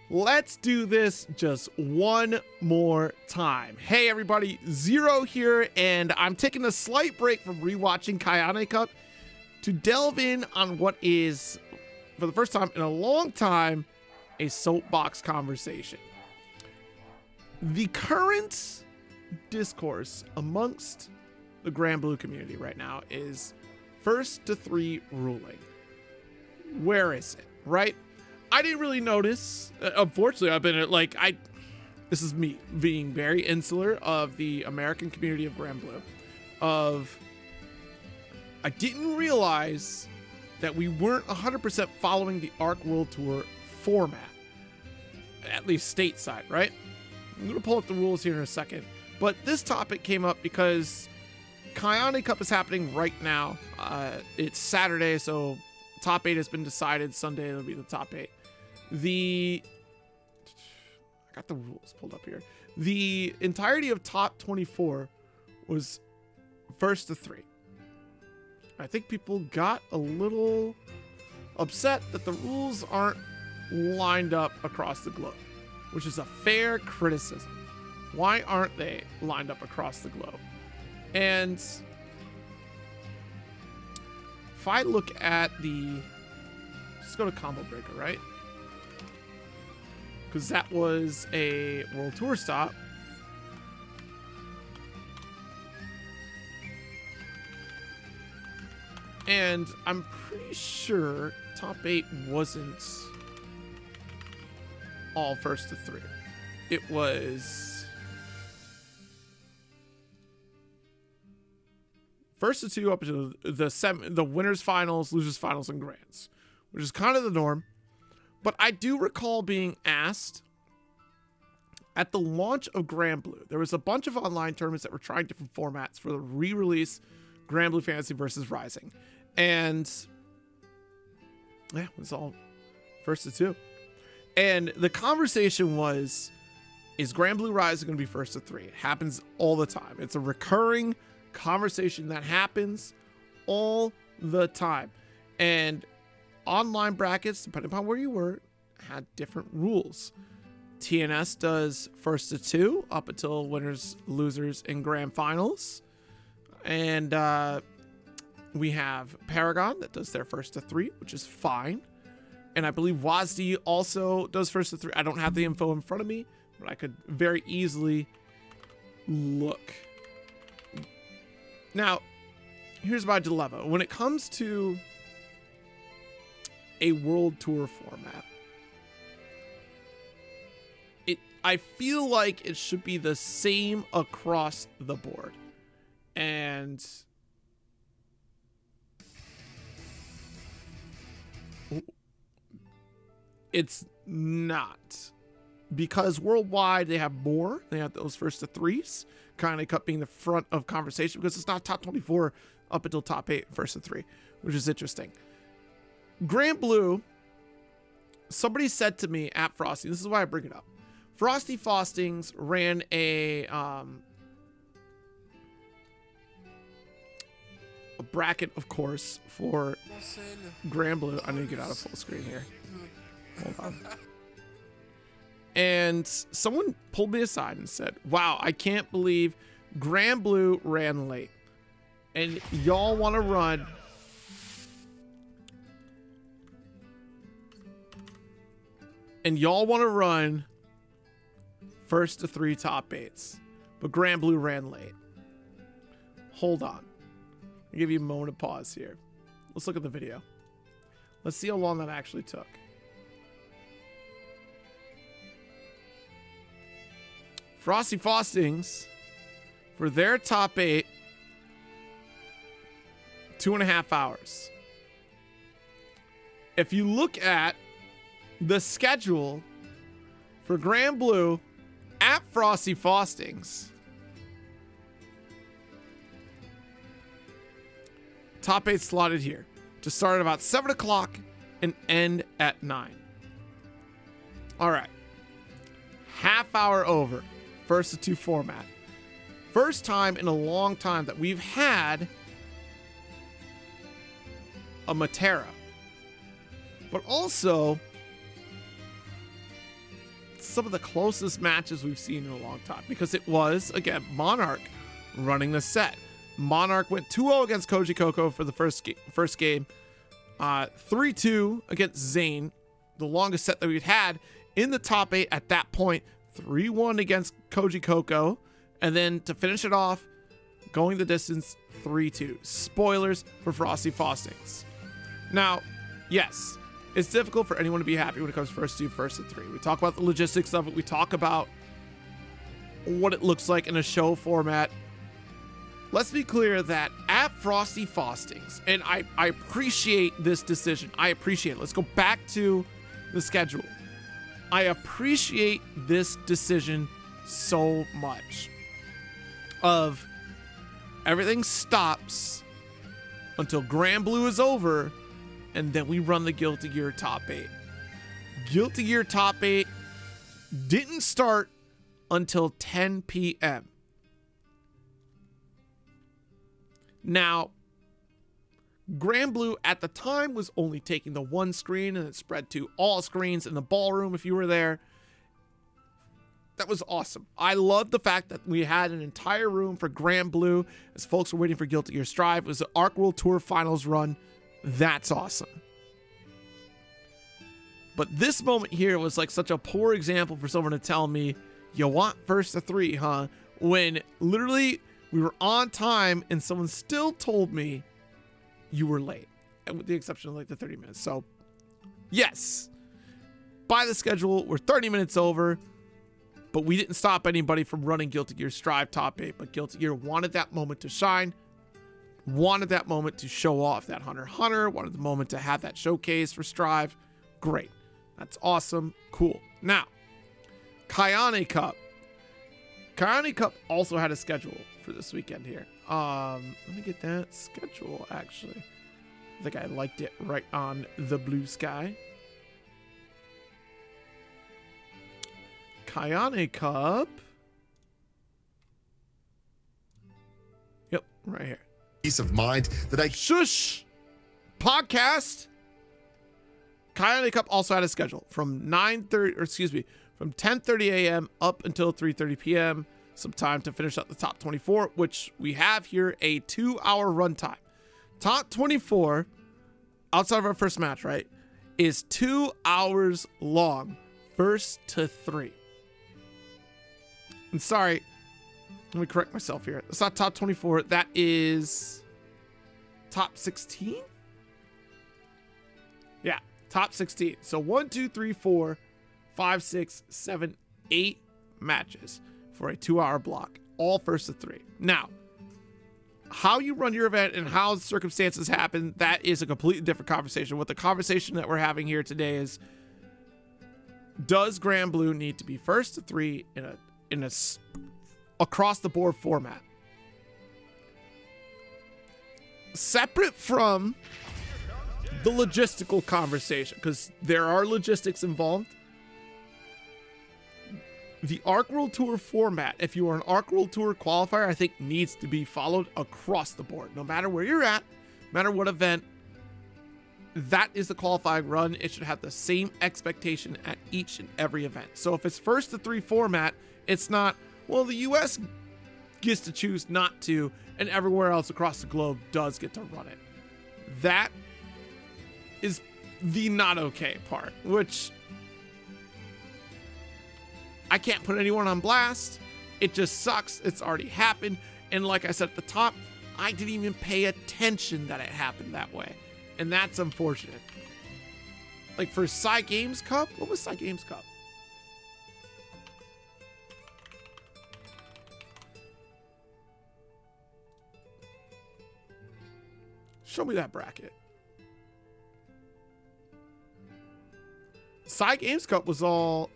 Let's do this just one more time. Hey everybody, Zero here, and I'm taking a slight break from rewatching Kayane Cup to delve in on what is, for the first time in a long time, a soapbox conversation. The current discourse amongst the Grand Blue community right now is first to three ruling. Where is it, right? I didn't really notice. Unfortunately, I've been this is me being very insular of the American community of Grand Blue. I didn't realize that we weren't 100% following the Arc World Tour format, at least stateside, right? I'm going to pull up the rules here in a second. But this topic came up because Kayane Cup is happening right now. It's Saturday, so top 8 has been decided. Sunday it'll be the top 8. I got the rules pulled up here. The entirety of top 24 was first to 3. I think people got a little upset that the rules aren't lined up across the globe, which is a fair criticism. Why aren't they lined up across the globe? And if I look at just go to Combo Breaker, right? Because that was a World Tour stop. And I'm pretty sure top 8 wasn't all first to 3. It was first to 2 up to the winners finals, losers finals, and grands, which is kind of the norm. But I do recall being asked at the launch of Grand Blue, there was a bunch of online tournaments that were trying different formats for the re-release Grand Blue Fantasy versus Rising. And yeah, it was all first to 2. And the conversation was, is Grand Blue Rising going to be first to 3? It happens all the time. It's a recurring conversation that happens all the time. And online brackets, depending upon where you were, had different rules. TNS does first to 2 up until winners, losers, and grand finals. And we have Paragon that does their first to 3, which is fine. And I believe WASD also does first to 3. I don't have the info in front of me, but I could very easily look. Now, here's my dilemma. When it comes to a World Tour format, I feel like it should be the same across the board. And it's not, because worldwide they have more. They have those first to 3s, kind of being the front of conversation, because it's not top 24 up until top 8 first to 3, which is interesting. Grand Blue, somebody said to me at Frosty, this is why I bring it up. Frosty Fostings ran a bracket, of course, for Grand Blue. I need to get out of full screen here. Hold on. And someone pulled me aside and said, wow, I can't believe Grand Blue ran late. And y'all want to run first to 3 top 8s, but Grand Blue ran late. Hold on. I'll give you a moment of pause here. Let's look at the video. Let's see how long that actually took. Frosty Fostings, for their top 8, 2.5 hours. If you look at the schedule for Grand Blue at Frosty Fostings, top 8 slotted here to start at about 7 o'clock and end at 9. All right. Half hour over. First to 2 format. First time in a long time that we've had a Matera. But also some of the closest matches we've seen in a long time, because it was, again, Monarch running the set. Monarch went 2-0 against Koji Coco for the first game, 3-2 against Zane, the longest set that we'd had in the top 8 at that point, 3-1 against Koji Coco, and then to finish it off, going the distance, 3-2. Spoilers for Frosty Faustings. Now, yes, it's difficult for anyone to be happy when it comes first to 3. We talk about the logistics of it. We talk about what it looks like in a show format. Let's be clear that at Frosty Faustings, and I appreciate this decision. I appreciate it. Let's go back to the schedule. I appreciate this decision so much. Of everything stops until Grand Blue is over, and then we run the Guilty Gear Top 8. Guilty Gear Top 8 didn't start until 10 p.m. Now, Grand Blue at the time was only taking the one screen, and it spread to all screens in the ballroom if you were there. That was awesome. I love the fact that we had an entire room for Grand Blue as folks were waiting for Guilty Gear Strive. It was the Arc World Tour Finals run. That's awesome. But this moment here was like such a poor example for someone to tell me, you want first to 3, huh? When literally we were on time and someone still told me you were late, with the exception of like the 30 minutes. So yes, by the schedule, we're 30 minutes over. But we didn't stop anybody from running Guilty Gear Strive Top 8. But Guilty Gear wanted that moment to shine. Wanted that moment to show off that Hunter x Hunter. Wanted the moment to have that showcase for Strive. Great. That's awesome. Cool. Now, Kayane Cup. Kayane Cup also had a schedule for this weekend here. Let me get that schedule, actually. I think I liked it right on the blue sky. Kayane Cup. Yep, right here. Peace of mind that I Shush podcast. Kayane Cup also had a schedule from 10:30 a.m. up until 3:30 p.m. Some time to finish up the top 24, which we have here a 2-hour runtime. Top 24, outside of our first match, right, is 2 hours long, first to 3. I'm sorry, let me correct myself here. It's not top 24. That is top 16? Yeah, top 16. So 1, 2, 3, 4, 5, 6, 7, 8 matches for a 2-hour block, all first to 3. Now, how you run your event and how circumstances happen, that is a completely different conversation. What the conversation that we're having here today is, does Grand Blue need to be first to 3 in a across the board format? Separate from the logistical conversation, because there are logistics involved. The Arc World Tour format, if you are an Arc World Tour qualifier, I think needs to be followed across the board. No matter where you're at, no matter what event, that is the qualifying run. It should have the same expectation at each and every event. So if it's first to 3 format, it's not, well, the US gets to choose not to, and everywhere else across the globe does get to run it. That is the not okay part, which I can't put anyone on blast. It just sucks. It's already happened. And like I said at the top, I didn't even pay attention that it happened that way. And that's unfortunate. Like for Psy Games Cup, what was Psy Games Cup? Show me that bracket. Psy Games Cup was all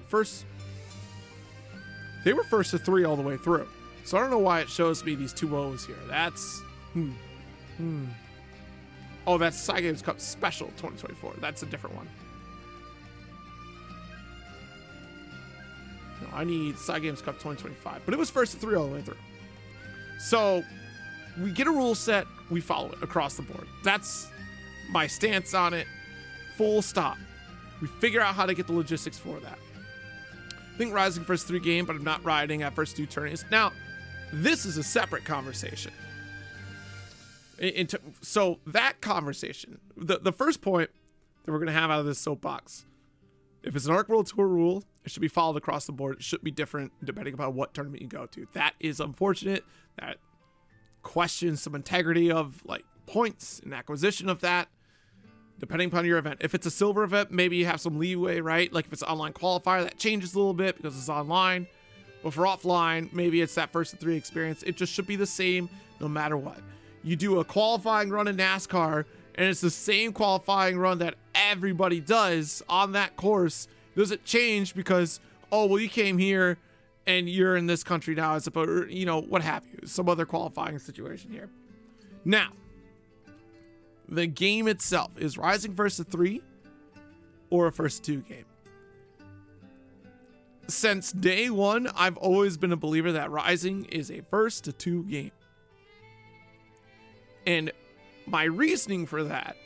first. They were first to 3 all the way through. So I don't know why it shows me these 2 O's here. That's Oh, that's Psy Games Cup Special 2024. That's a different one. No, I need Psy Games Cup 2025. But it was first to 3 all the way through. So we get a rule set, we follow it across the board. That's my stance on it. Full stop. We figure out how to get the logistics for that. I think rising first 3 game, but I'm not riding at first 2 tourneys. Now, this is a separate conversation. So that conversation, the first point that we're going to have out of this soapbox, if it's an Arc World Tour rule, it should be followed across the board. It should be different depending upon what tournament you go to. That is unfortunate. That questions some integrity of like points and acquisition of that, depending upon your event. If it's a silver event, maybe you have some leeway, right? Like if it's an online qualifier, that changes a little bit because it's online. But for offline, maybe it's that first 3 experience. It just should be the same no matter what. You do a qualifying run in NASCAR, and it's the same qualifying run that everybody does on that course. Does it change because, oh, well, you came here and you're in this country now as opposed, you know, what have you, some other qualifying situation here. Now, the game itself is rising first to 3 or a first 2 game. Since day 1, I've always been a believer that rising is a first to 2 game. And my reasoning for that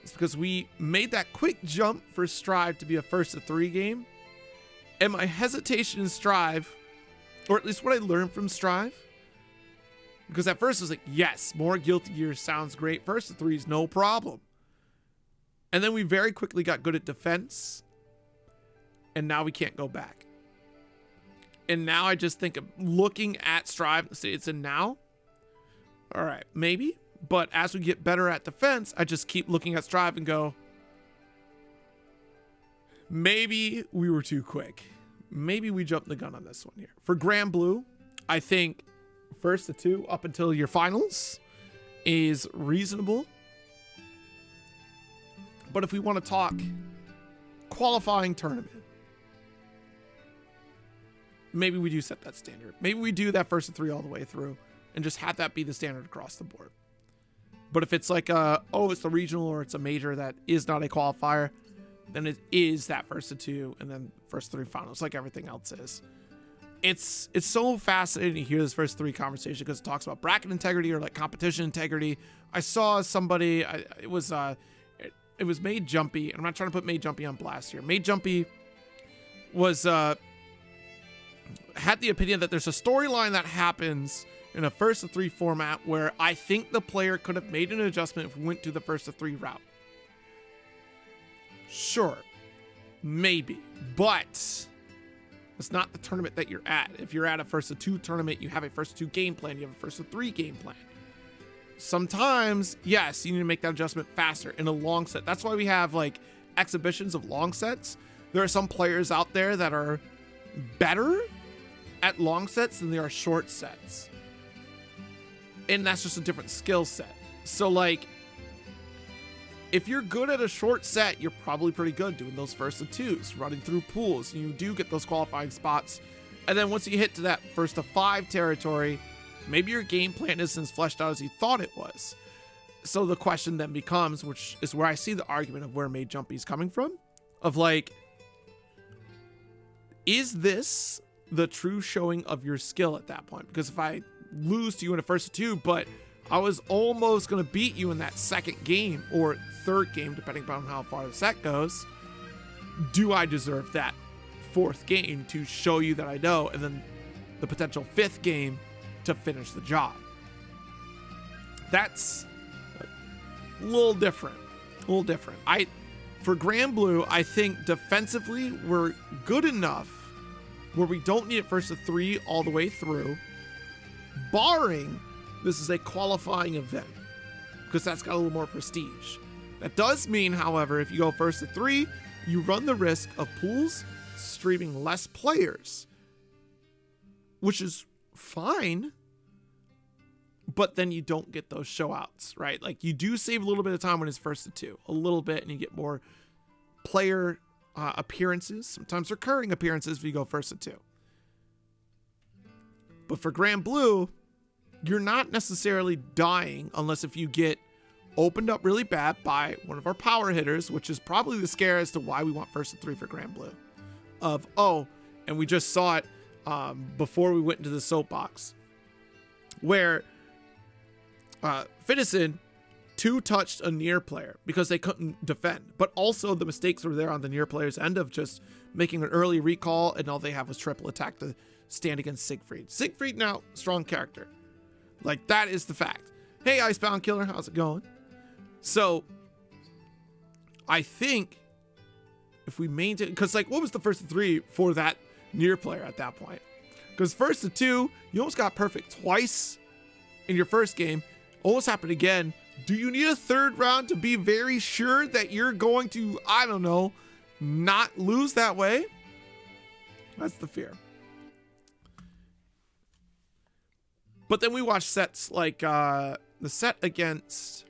is because we made that quick jump for Strive to be a first to 3 game. And my hesitation in Strive, or at least what I learned from Strive, because at first I was like, yes, more Guilty Gear sounds great. First to 3 is no problem. And then we very quickly got good at defense. And now we can't go back. And now I just think of looking at Strive, it's a now. All right, maybe. But as we get better at defense, I just keep looking at Strive and go, maybe we were too quick. Maybe we jumped the gun on this one here. For Grand Blue, I think first to 2 up until your finals is reasonable. But if we want to talk qualifying tournament, maybe we do set that standard. Maybe we do that first to 3 all the way through and just have that be the standard across the board. But if it's like it's the regional or it's a major that is not a qualifier, then it is that first to 2 and then first 3 finals like everything else is. It's so fascinating to hear this first 3 conversation because it talks about bracket integrity or like competition integrity. I saw somebody, it was Made Jumpy, and I'm not trying to put Made Jumpy on blast here. Made Jumpy was had the opinion that there's a storyline that happens in a first to 3 format where I think the player could have made an adjustment if we went to the first to 3 route. Sure, maybe, but it's not the tournament that you're at. If you're at a first to 2 tournament, you have a first to 2 game plan, you have a first to 3 game plan. Sometimes, yes, you need to make that adjustment faster in a long set. That's why we have like exhibitions of long sets. There are some players out there that are better at long sets than they are short sets. And that's just a different skill set. So like, if you're good at a short set, you're probably pretty good doing those first to 2s, running through pools, and you do get those qualifying spots. And then once you hit to that first to 5 territory, maybe your game plan isn't as fleshed out as you thought it was. So the question then becomes, which is where I see the argument of where Made Jumpy's coming from, of like, is this the true showing of your skill at that point? Because if I lose to you in a first to 2, but I was almost going to beat you in that second game or third game, depending upon how far the set goes, do I deserve that 4th game to show you that I know, and then the potential 5th game to finish the job? That's a little different. For Grand Blue, I think defensively we're good enough where we don't need it first to 3 all the way through, barring this is a qualifying event, because that's got a little more prestige. That does mean, however, if you go first to 3, you run the risk of pools streaming less players, which is fine, but then you don't get those showouts, right? Like, you do save a little bit of time when it's first to 2, a little bit, and you get more player appearances, sometimes recurring appearances if you go first to 2. But for Grand Blue, you're not necessarily dying unless if you get opened up really bad by one of our power hitters, which is probably the scare as to why we want first to 3 for Grand Blue. And we just saw it before we went into the soapbox, where Fittison two-touched a near player because they couldn't defend. But also the mistakes were there on the near player's end of just making an early recall, and all they have was triple attack to stand against Siegfried. Siegfried now, strong character. Like, that is the fact. Hey, Icebound Killer, how's it going? So, I think if we maintain, because like, what was the first of three for that near player at that point? Because first of two, you almost got perfect twice in your first game. Almost happened again. Do you need a third round to be very sure that you're going to, I don't know, not lose that way? That's the fear. But then we watch sets like the set against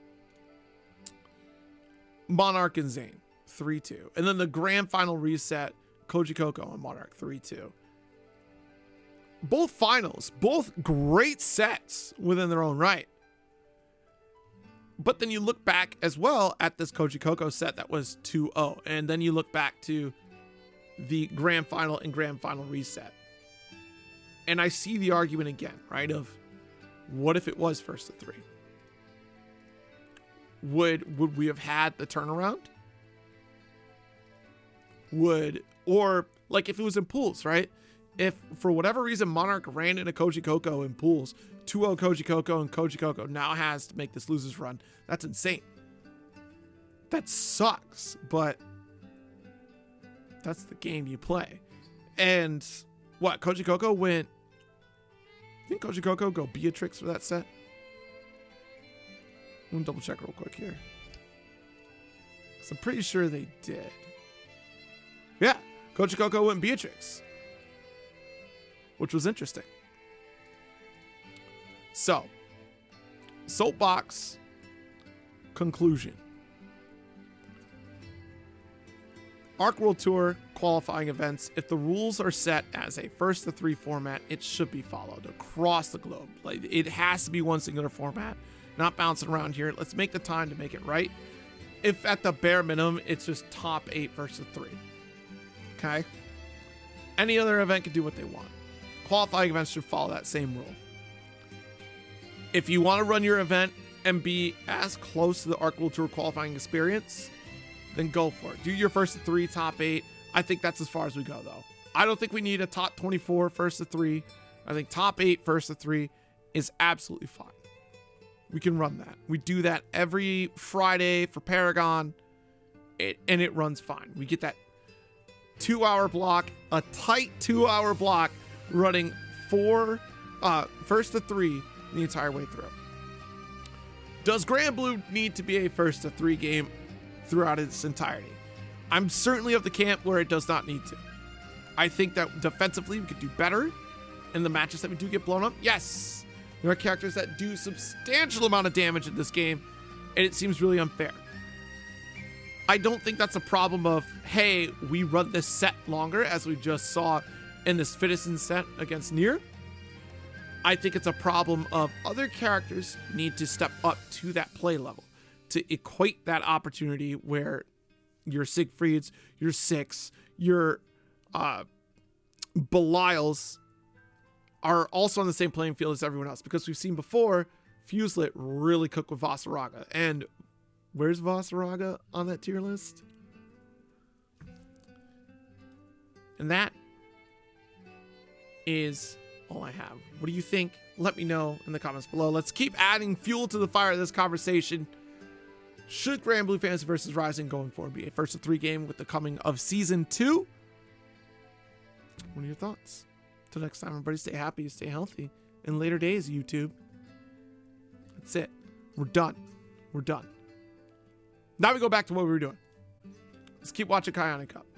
Monarch and Zane, 3-2. And then the grand final reset, Koji Coco and Monarch, 3-2. Both finals, both great sets within their own right. But then you look back as well at this Koji Coco set that was 2-0. And then you look back to the grand final and grand final reset. And I see the argument again, right? Of what if it was first to three? Would we have had the turnaround? Or like if it was in pools, right? If for whatever reason Monarch ran into Koji Coco in pools, 2-0 Koji Coco, and Koji Coco now has to make this losers run, that's insane. That sucks, but that's the game you play. And what, Koji Coco went, didn't Koji Coco go Beatrix for that set? I'm gonna double check real quick here. So I'm pretty sure they did. Yeah, Koji Coco went Beatrix, which was interesting. So, Soapbox conclusion. Arc World Tour qualifying events, if the rules are set as a first to three format, it should be followed across the globe. Like, it has to be one singular format, not bouncing around here. Let's make the time to make it right. If at the bare minimum, it's just top 8 versus 3. Okay? Any other event can do what they want. Qualifying events should follow that same rule. If you want to run your event and be as close to the Arc World Tour qualifying experience, then go for it. Do your first to 3, top 8. I think that's as far as we go, though. I don't think we need a top 24 first to 3. I think top 8 first to 3 is absolutely fine. We can run that. We do that every Friday for Paragon, and it runs fine. We get that 2-hour block, a tight 2-hour block, running first to 3 the entire way through. Does Grand Blue need to be a first to 3 game throughout its entirety? I'm certainly of the camp where it does not need to. I think that defensively we could do better in the matches that we do get blown up. Yes, there are characters that do substantial amount of damage in this game, and it seems really unfair. I don't think that's a problem of, hey, we run this set longer, as we just saw in this Fittison set against Nier. I think it's a problem of other characters need to step up to that play level to equate that opportunity where your Siegfrieds, your Six, your Belials are also on the same playing field as everyone else, because we've seen before Fuselit really cook with Vasaraga. And where's Vasaraga on that tier list? And that is all I have. What do you think? Let me know in the comments below. Let's keep adding fuel to the fire of this conversation. Should Grand Blue Fantasy vs. Rising going forward be a first to 3 game with the coming of Season 2? What are your thoughts? Till next time, everybody, stay happy, stay healthy. In later days, YouTube. That's it. We're done. We're done. Now we go back to what we were doing. Let's keep watching Kayane Cup.